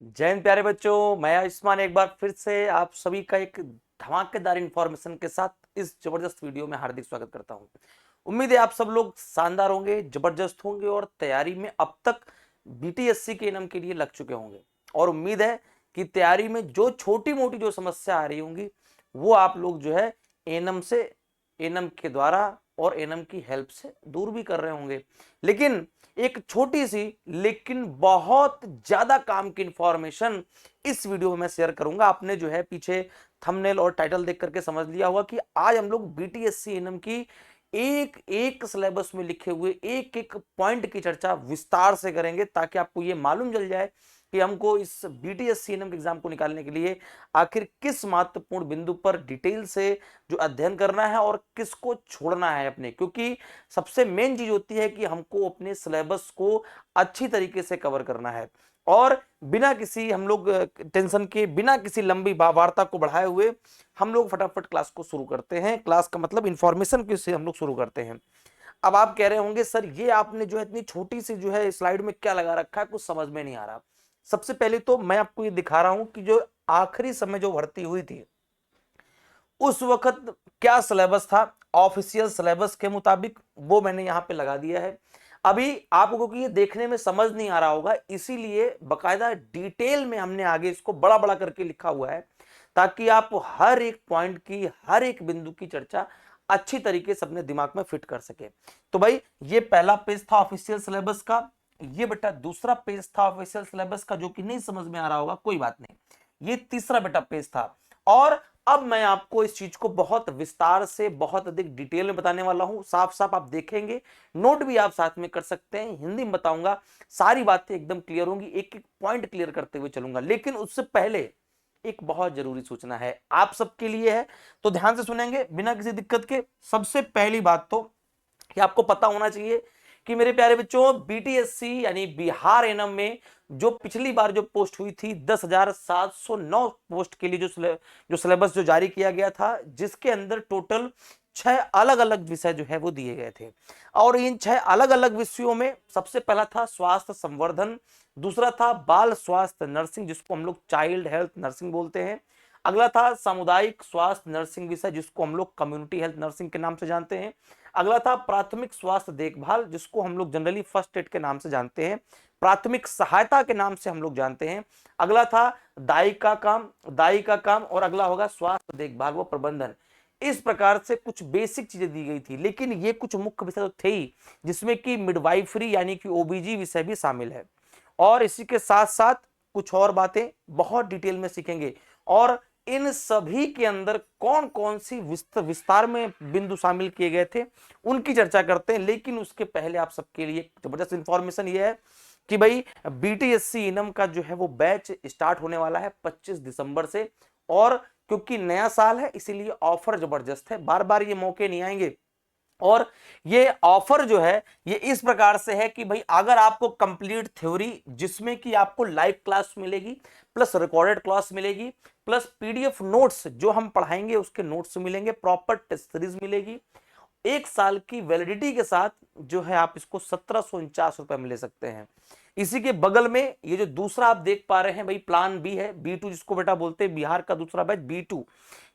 जय हिंद प्यारे बच्चों, मैं आयुष्मान एक बार फिर से आप सभी का एक धमाकेदार इंफॉर्मेशन के साथ इस जबरदस्त वीडियो में हार्दिक स्वागत करता हूं। उम्मीद है आप सब लोग शानदार होंगे, जबरदस्त होंगे और तैयारी में अब तक बीटीएससी के इनाम के लिए लग चुके होंगे। और उम्मीद है कि तैयारी में जो छोटी मोटी जो समस्या आ रही होंगी वो आप लोग जो है एनम के द्वारा और एनम की हेल्प से दूर भी कर रहे होंगे। लेकिन एक छोटी सी लेकिन बहुत ज्यादा काम की इंफॉर्मेशन इस वीडियो में मैं शेयर करूंगा। आपने जो है पीछे थंबनेल और टाइटल देख करके समझ लिया होगा कि आज हम लोग बीटीएससी एनएम की एक एक सिलेबस में लिखे हुए एक एक पॉइंट की चर्चा विस्तार से करेंगे, ताकि आपको ये मालूम चल जाए कि हमको इस बीटीएससी एनएम के एग्जाम को निकालने के लिए आखिर किस महत्वपूर्ण बिंदु पर डिटेल से जो अध्ययन करना है और किसको छोड़ना है अपने। क्योंकि सबसे मेन चीज होती है कि हमको अपने सिलेबस को अच्छी तरीके से कवर करना है और बिना किसी हम लोग टेंशन के, बिना किसी लंबी वार्ता को बढ़ाए हुए हम लोग फटाफट क्लास को शुरू करते हैं। क्लास का मतलब इंफॉर्मेशन की से हम लोग शुरू करते हैं। अब आप कह रहे होंगे सर ये आपने जो है इतनी छोटी सी जो है स्लाइड में क्या लगा रखा है, कुछ समझ में नहीं आ रहा। सबसे पहले तो मैं आपको ये दिखा रहा हूं कि जो आखिरी समय जो भर्ती हुई थी उस वक्त क्या सिलेबस था ऑफिशियल सिलेबस के मुताबिक, वो मैंने यहां पे लगा दिया है। अभी आप लोगों को ये देखने में समझ नहीं आ रहा होगा, इसीलिए बकायदा डिटेल में हमने आगे इसको बड़ा बड़ा करके लिखा हुआ है, ताकि आप हर एक पॉइंट की, हर एक बिंदु की चर्चा अच्छी तरीके से अपने दिमाग में फिट कर सके। तो भाई ये पहला पेज था ऑफिशियल सिलेबस का, ये बेटा दूसरा पेज था ऑफिशियल सिलेबस का, जो कि नहीं समझ में आ रहा होगा कोई बात नहीं, ये तीसरा बेटा पेज था। और अब मैं आपको इस चीज को बहुत विस्तार से, बहुत अधिक डिटेल में बताने वाला हूं। साफ साफ आप देखेंगे, नोट भी आप साथ में कर सकते हैं, हिंदी में बताऊंगा, सारी बातें एकदम क्लियर होंगी, एक एक पॉइंट क्लियर करते हुए चलूंगा। लेकिन उससे पहले एक बहुत जरूरी सूचना है आप सबके लिए है, तो ध्यान से सुनेंगे बिना किसी दिक्कत के। सबसे पहली बात तो कि आपको पता होना चाहिए कि मेरे प्यारे बच्चों, बीटीएससी यानी बिहार एनएम में जो पिछली बार जो पोस्ट हुई थी 10,709 पोस्ट के लिए जो सिलेबस जो जारी किया गया था, जिसके अंदर टोटल 6 अलग अलग विषय जो है वो दिए गए थे। और इन 6 अलग अलग विषयों में सबसे पहला था स्वास्थ्य संवर्धन, दूसरा था बाल स्वास्थ्य नर्सिंग जिसको हम लोग चाइल्ड हेल्थ नर्सिंग बोलते हैं, अगला था सामुदायिक स्वास्थ्य नर्सिंग विषय जिसको हम लोग कम्युनिटी हेल्थ नर्सिंग के नाम से जानते हैं, अगला था प्राथमिक स्वास्थ्य देखभाल जिसको हम लोग जनरली फर्स्ट एड के नाम से जानते हैं, प्राथमिक सहायता के नाम से हम लोग जानते हैं, अगला था दाई का काम और अगला होगा स्वास्थ्य देखभाल व प्रबंधन। इस प्रकार से कुछ बेसिक चीजें दी गई थी, लेकिन ये कुछ मुख्य विषय तो थे ही, जिसमें कि मिडवाइफरी यानी कि ओबीजी विषय भी शामिल है। और इसी के साथ साथ कुछ और बातें बहुत डिटेल में सीखेंगे, और इन सभी के अंदर कौन कौन सी विस्तार में बिंदु शामिल किए गए थे उनकी चर्चा करते हैं। लेकिन उसके पहले आप सबके लिए जबरदस्त इंफॉर्मेशन यह है कि भाई बीटीएससी इनम का जो है वो बैच स्टार्ट होने वाला है 25 दिसंबर से। और क्योंकि नया साल है इसीलिए ऑफर जबरदस्त है, बार बार ये मौके नहीं आएंगे। और ये ऑफर जो है ये इस प्रकार से है कि भाई अगर आपको कंप्लीट थ्योरी जिसमें कि आपको लाइव क्लास मिलेगी, प्लस रिकॉर्डेड क्लास मिलेगी, प्लस पीडीएफ नोट्स जो हम पढ़ाएंगे उसके नोट्स मिलेंगे, प्रॉपर टेस्ट सीरीज मिलेगी, एक साल की वैलिडिटी के साथ जो है आप इसको 1749 रुपए में ले सकते हैं। इसी के बगल में ये जो दूसरा आप देख पा रहे हैं भाई प्लान बी है, बी टू जिसको बेटा बोलते हैं, बिहार का दूसरा बैच बी2।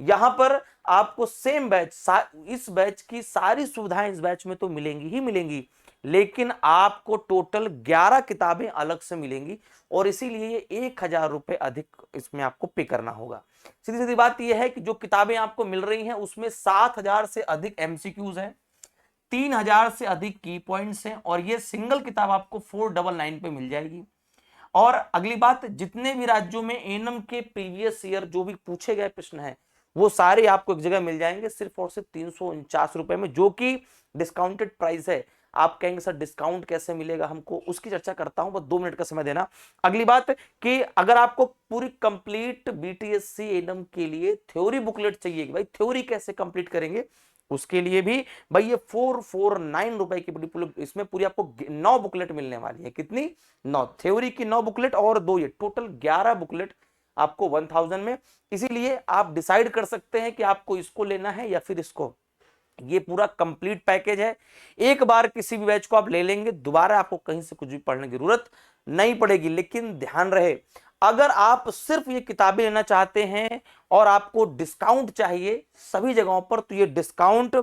यहां पर आपको सेम बैच, इस बैच की सारी सुविधाएं इस बैच में तो मिलेंगी ही मिलेंगी, लेकिन आपको टोटल 11 किताबें अलग से मिलेंगी और इसीलिए ये 1,000 रुपए अधिक इसमें आपको पे करना होगा। सीधी सीधी बात यह है कि जो किताबें आपको मिल रही हैं उसमें 7,000 से अधिक एमसीक्यूज हैं, 3,000 से अधिक की पॉइंट्स हैं, और ये सिंगल किताब आपको 499 पे मिल जाएगी। और अगली बात, जितने भी राज्यों में एनम के प्रीवियस ईयर जो भी पूछे गए प्रश्न हैं वो सारे आपको एक जगह मिल जाएंगे सिर्फ और सिर्फ 349 रुपए में, जो कि डिस्काउंटेड प्राइस है। आप कहेंगे सर डिस्काउंट कैसे मिलेगा हमको, उसकी चर्चा करता हूं, बस 2 मिनट का समय देना। अगली बात कि अगर आपको पूरी कंप्लीट बीटीएससी एनम के लिए थ्योरी बुकलेट चाहिए, भाई थ्योरी कैसे कंप्लीट करेंगे, उसके लिए भी भाई ये 449 रुपए की इसमें पूरी आपको 9 बुकलेट मिलने वाली है। कितनी? 9 थ्योरी की 9 बुकलेट और 2 ये टोटल 11 बुकलेट आपको 1000 में। इसीलिए आप डिसाइड कर सकते हैं कि आपको इसको लेना है या फिर इसको। ये पूरा कंप्लीट पैकेज है, एक बार किसी भी बैच को आप ले लेंगे दोबारा आपको कहीं से कुछ भी पढ़ने की जरूरत नहीं पड़ेगी। लेकिन ध्यान रहे अगर आप सिर्फ ये किताबें लेना चाहते हैं और आपको डिस्काउंट चाहिए सभी जगहों पर, तो ये डिस्काउंट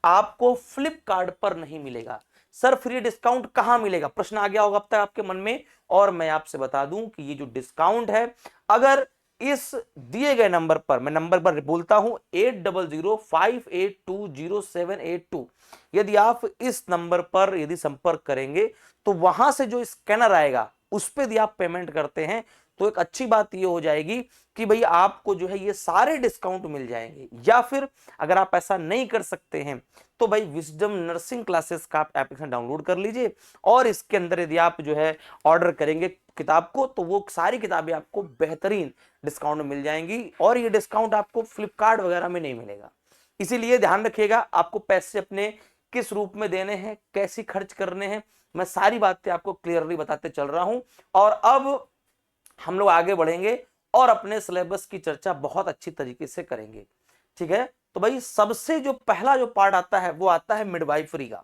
आपको फ्लिपकार्ट पर नहीं मिलेगा। सर फिर ये डिस्काउंट कहां मिलेगा, प्रश्न आ गया होगा अब तक आपके मन में। और मैं आपसे बता दूं कि ये जो डिस्काउंट है, अगर इस दिए गए नंबर पर, मैं नंबर पर बोलता हूं 8005820782, यदि आप इस नंबर पर यदि संपर्क करेंगे तो वहां से जो स्कैनर आएगा उस पर यदि आप पेमेंट करते हैं तो एक अच्छी बात ये हो जाएगी कि भाई आपको जो है ये सारे डिस्काउंट मिल जाएंगे। या फिर अगर आप ऐसा नहीं कर सकते हैं तो भाई विजडम नर्सिंग क्लासेस का आप एप्लीकेशन डाउनलोड कर लीजिए और इसके अंदर यदि आप जो है ऑर्डर करेंगे किताब को तो वो सारी किताबें आपको बेहतरीन डिस्काउंट में मिल जाएंगी। और ये डिस्काउंट आपको फ्लिपकार्ट वगैरह में नहीं मिलेगा। इसीलिए ध्यान रखिएगा आपको पैसे अपने किस रूप में देने हैं, कैसे खर्च करने हैं, मैं सारी बातें आपको क्लियरली बताते चल रहा हूं। और अब हम लोग आगे बढ़ेंगे और अपने सिलेबस की चर्चा बहुत अच्छी तरीके से करेंगे। ठीक है, तो भाई सबसे जो पहला जो पार्ट आता है वो आता है मिडवाइफरी का।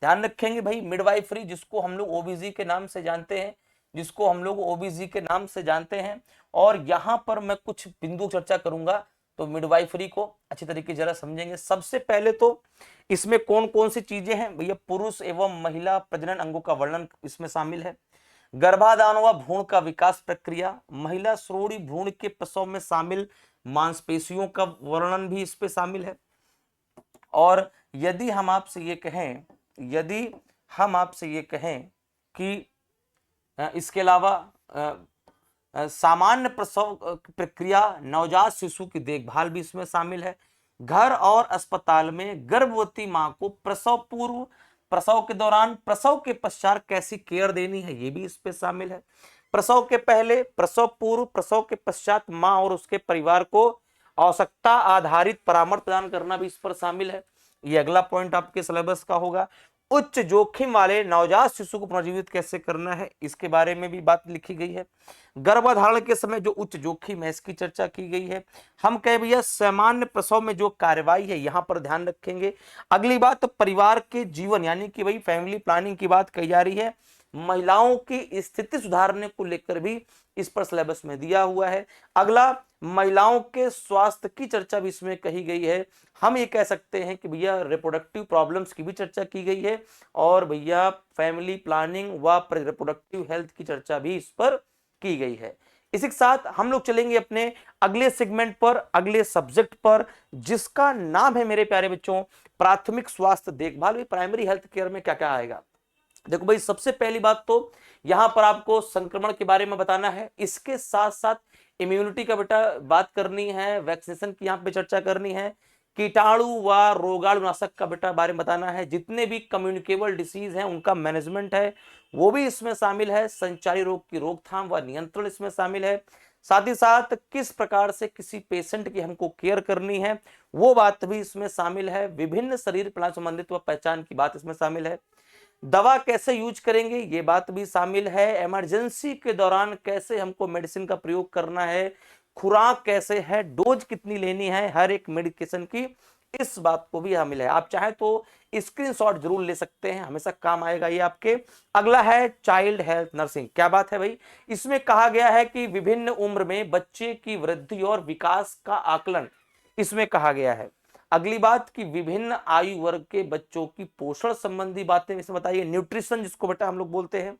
ध्यान रखेंगे भाई, मिडवाइफरी जिसको हम लोग ओबीजी के नाम से जानते हैं, जिसको हम लोग ओबीजी के नाम से जानते हैं। और यहां पर मैं कुछ बिंदु चर्चा करूंगा, तो मिडवाइफरी को अच्छी तरीके जरा समझेंगे। सबसे पहले तो इसमें कौन कौन सी चीजें हैं भैया, पुरुष एवं महिला प्रजनन अंगों का वर्णन इसमें शामिल है, गर्भाधान व भ्रूण का विकास प्रक्रिया, महिला श्रोणि भ्रूण के प्रसव में शामिल मांसपेशियों का वर्णन भी इस पे शामिल है। और यदि हम आपसे ये कहें, यदि हम आपसे ये कहें कि इसके अलावा सामान्य प्रसव प्रक्रिया, नवजात शिशु की देखभाल भी इसमें शामिल है। घर और अस्पताल में गर्भवती मां को प्रसव पूर्व, प्रसव के दौरान, प्रसव के पश्चात कैसी केयर देनी है ये भी इस पे शामिल है। प्रसव के पहले, प्रसव पूर्व, प्रसव के पश्चात मां और उसके परिवार को आवश्यकता आधारित परामर्श प्रदान करना भी इस पर शामिल है। ये अगला पॉइंट आपके सिलेबस का होगा। उच्च जोखिम वाले नवजात शिशु को पुनर्जीवित कैसे करना है इसके बारे में भी बात लिखी गई है। गर्भधारण के समय जो उच्च जोखिम है इसकी चर्चा की गई है। हम कहे भैया सामान्य प्रसव में जो कार्रवाई है यहां पर ध्यान रखेंगे। अगली बात तो परिवार के जीवन यानी कि भाई फैमिली प्लानिंग की बात कही जा रही है। महिलाओं की स्थिति सुधारने को लेकर भी इस पर सिलेबस में दिया हुआ है। अगला महिलाओं के स्वास्थ्य की चर्चा भी इसमें कही गई है। हम ये कह सकते हैं कि भैया रिप्रोडक्टिव प्रॉब्लम्स की भी चर्चा की गई है और भैया फैमिली प्लानिंग व रिप्रोडक्टिव हेल्थ की चर्चा भी इस पर की गई है। इसी के साथ हम लोग चलेंगे अपने अगले सेगमेंट पर, अगले सब्जेक्ट पर, जिसका नाम है मेरे प्यारे बच्चों प्राथमिक स्वास्थ्य देखभाल। प्राइमरी हेल्थ केयर में क्या क्या आएगा। देखो भाई, सबसे पहली बात तो यहां पर आपको संक्रमण के बारे में बताना है, इसके साथ साथ इम्यूनिटी का बेटा बात करनी है, वैक्सीनेशन की यहां पे चर्चा करनी है, कीटाणु व रोगाणुनाशक का बेटा बारे में बताना है, जितने भी कम्युनिकेबल डिसीज हैं उनका मैनेजमेंट है वो भी इसमें शामिल है, संचारी रोग की रोकथाम व नियंत्रण इसमें शामिल है। साथ ही साथ किस प्रकार से किसी पेशेंट की हमको केयर करनी है वो बात भी इसमें शामिल है। विभिन्न शरीर प्रणाली संबंधित व पहचान की बात इसमें शामिल है। दवा कैसे यूज करेंगे ये बात भी शामिल है। इमरजेंसी के दौरान कैसे हमको मेडिसिन का प्रयोग करना है, खुराक कैसे है, डोज कितनी लेनी है हर एक मेडिकेशन की, इस बात को भी शामिल है। आप चाहे तो स्क्रीनशॉट जरूर ले सकते हैं, हमेशा काम आएगा ये आपके। अगला है चाइल्ड हेल्थ नर्सिंग। क्या बात है भाई, इसमें कहा गया है कि विभिन्न उम्र में बच्चे की वृद्धि और विकास का आकलन इसमें कहा गया है। अगली बात कि विभिन्न आयु वर्ग के बच्चों की पोषण संबंधी बातें इसमें बताइए, न्यूट्रिशन जिसको बेटा हम लोग बोलते हैं।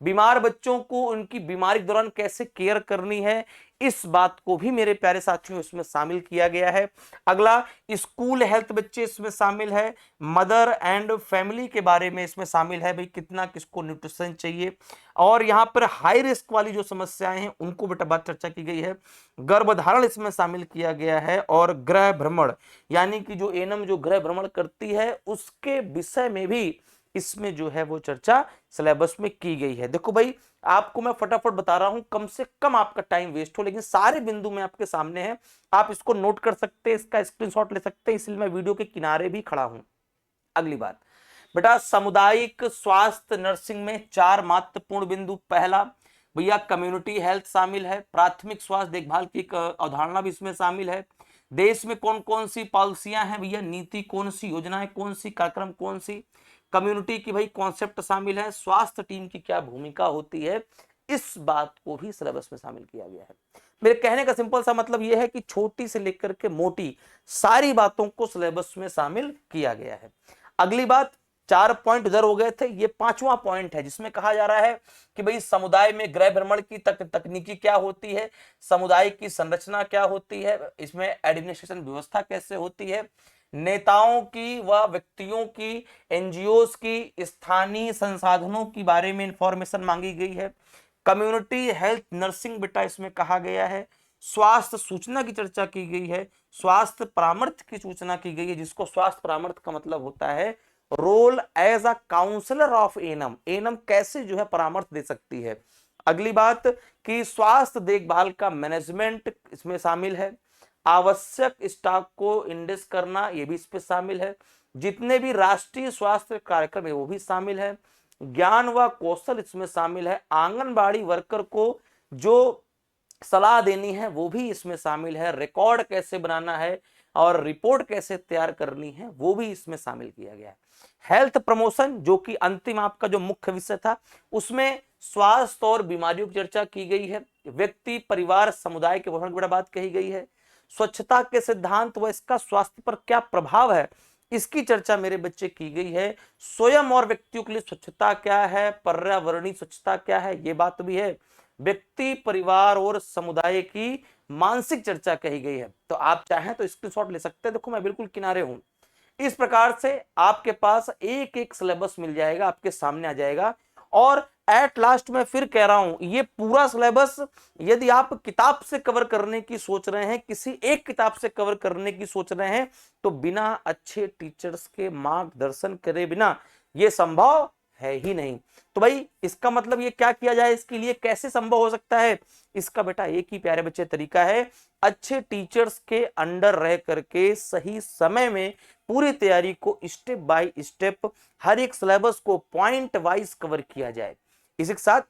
बीमार बच्चों को उनकी बीमारी के दौरान कैसे केयर करनी है इस बात को भी मेरे प्यारे साथियों इसमें शामिल किया गया है। अगला स्कूल हेल्थ बच्चे इसमें शामिल है। मदर एंड फैमिली के बारे में इसमें शामिल है, भाई कितना किसको न्यूट्रिशन चाहिए। और यहाँ पर हाई रिस्क वाली जो समस्याएं हैं उनको बेटा बात चर्चा की गई है। गर्भधारण इसमें शामिल किया गया है और गृह भ्रमण यानी कि जो एनम जो गृह भ्रमण करती है उसके विषय में भी इसमें जो है वो चर्चा सिलेबस में की गई है। देखो भाई, आपको मैं फटाफट बता रहा हूं, कम से कम आपका टाइम वेस्ट हो, लेकिन सारे बिंदु में आपके सामने हैं, आप इसको नोट कर सकते हैं, इसका स्क्रीनशॉट ले सकते हैं, इसलिए मैं वीडियो के किनारे भी खड़ा हूं। अगली बात बेटा, सामुदायिक स्वास्थ्य नर्सिंग में 4 महत्वपूर्ण बिंदु। पहला भैया कम्युनिटी हेल्थ शामिल है, प्राथमिक स्वास्थ्य देखभाल की एक अवधारणा भी इसमें शामिल है। देश में कौन कौन सी पॉलिसियां हैं भैया, नीति कौन सी, योजनाएं कौन सी, कार्यक्रम कौन सी, कम्युनिटी की भाई कॉन्सेप्ट शामिल है, स्वास्थ्य टीम की क्या भूमिका होती है, इस बात को भी सिलेबस में शामिल किया गया है। मेरे कहने का सिंपल सा मतलब यह है कि छोटी से लेकर के मोटी सारी बातों को सिलेबस में शामिल किया गया है। अगली बात, 4 पॉइंट उधर हो गए थे, ये 5वां पॉइंट है जिसमें कहा जा रहा है कि भाई समुदाय में गृह भ्रमण की तकनीकी क्या होती है, समुदाय की संरचना क्या होती है, इसमें एडमिनिस्ट्रेशन व्यवस्था कैसे होती है, नेताओं की व व्यक्तियों की, एनजीओज की, स्थानीय संसाधनों के बारे में इंफॉर्मेशन मांगी गई है, कम्युनिटी हेल्थ नर्सिंग बेटा इसमें कहा गया है, स्वास्थ्य सूचना की चर्चा की गई है, स्वास्थ्य परामर्श की सूचना की गई है, जिसको स्वास्थ्य परामर्श का मतलब होता है role as a counsellor of ANM, ANM कैसे जो है परामर्श दे सकती है। अगली बात कि स्वास्थ्य देखभाल का मैनेजमेंट इसमें शामिल है, आवश्यक स्टॉक को इंडेक्स करना ये भी इस पे शामिल है, जितने भी राष्ट्रीय स्वास्थ्य कार्यक्रम है वो भी शामिल है, ज्ञान व कौशल इसमें शामिल है, आंगनबाड़ी वर्कर को जो सलाह देनी है वो भी इसमें शामिल है, रिकॉर्ड कैसे बनाना है और रिपोर्ट कैसे तैयार करनी है वो भी इसमें शामिल किया गया है। हेल्थ प्रमोशन जो कि अंतिम आपका जो मुख्य विषय था, उसमें स्वास्थ्य और बीमारियों की चर्चा की गई है, व्यक्ति परिवार समुदाय के पोषण की बड़ा बात कही गई है, स्वच्छता के सिद्धांत व इसका स्वास्थ्य पर क्या प्रभाव है इसकी चर्चा मेरे बच्चे की गई है, स्वयं और व्यक्तियों के लिए स्वच्छता क्या है, पर्यावरणीय स्वच्छता क्या है ये बात भी है, व्यक्ति परिवार और समुदाय की मानसिक चर्चा कही गई है। तो आप चाहें तो स्क्रीनशॉट ले सकते हैं, देखो मैं बिल्कुल किनारे हूं। इस प्रकार से आपके पास एक एक सिलेबस मिल जाएगा, आपके सामने आ जाएगा। और एट लास्ट में फिर कह रहा हूं, ये पूरा सिलेबस यदि आप किताब से कवर करने की सोच रहे हैं, किसी एक किताब से कवर करने की सोच रहे हैं, तो बिना अच्छे टीचर्स के मार्गदर्शन करे बिना ये संभव है ही नहीं। तो भाई इसका मतलब ये क्या किया जाए, इसके लिए कैसे संभव हो सकता है, इसका बेटा एक ही प्यारे बच्चे तरीका है, अच्छे टीचर्स के अंडर रह करके सही समय में पूरी तैयारी को स्टेप बाय स्टेप हर एक सिलेबस को पॉइंट वाइज कवर किया जाए। इसी के साथ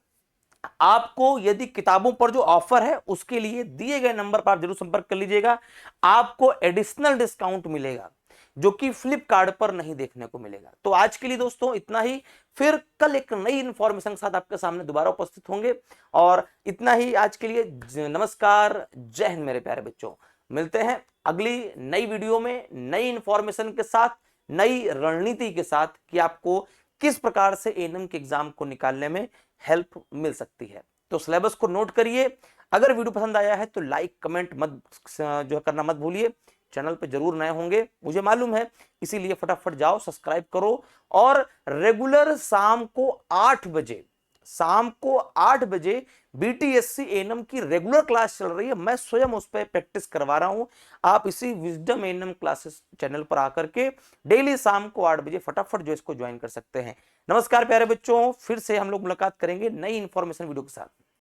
आपको यदि किताबों पर जो ऑफर है उसके लिए दिए गए नंबर पर आप जरूर संपर्क कर लीजिएगा, आपको एडिशनल डिस्काउंट मिलेगा जो कि फ्लिपकार्ट पर नहीं देखने को मिलेगा। तो आज के लिए दोस्तों इतना ही, फिर कल एक नई इंफॉर्मेशन के साथ आपके सामने दोबारा उपस्थित होंगे। और इतना ही आज के लिए, नमस्कार, जय हिंद मेरे प्यारे बच्चों। मिलते हैं अगली नई वीडियो में नई इंफॉर्मेशन के साथ, नई रणनीति के साथ कि आपको किस प्रकार से एएनएम के एग्जाम को निकालने में हेल्प मिल सकती है। तो सिलेबस को नोट करिए, अगर वीडियो पसंद आया है तो लाइक कमेंट मत जो करना मत भूलिए, चैनल पे जरूर नए होंगे मुझे मालूम है, इसीलिए फटाफट जाओ सब्सक्राइब करो। और रेगुलर शाम को 8 बजे बीटीएससी एएनएम की रेगुलर क्लास चल रही है, मैं स्वयं उस पर प्रैक्टिस करवा रहा हूं। आप इसी विजडम एएनएम क्लासेस चैनल पर आकर के डेली शाम को 8 बजे फटाफट जो इसको ज्वाइन कर सकते हैं। नमस्कार प्यारे बच्चों, फिर से हम लोग मुलाकात करेंगे नई इंफॉर्मेशन वीडियो के साथ।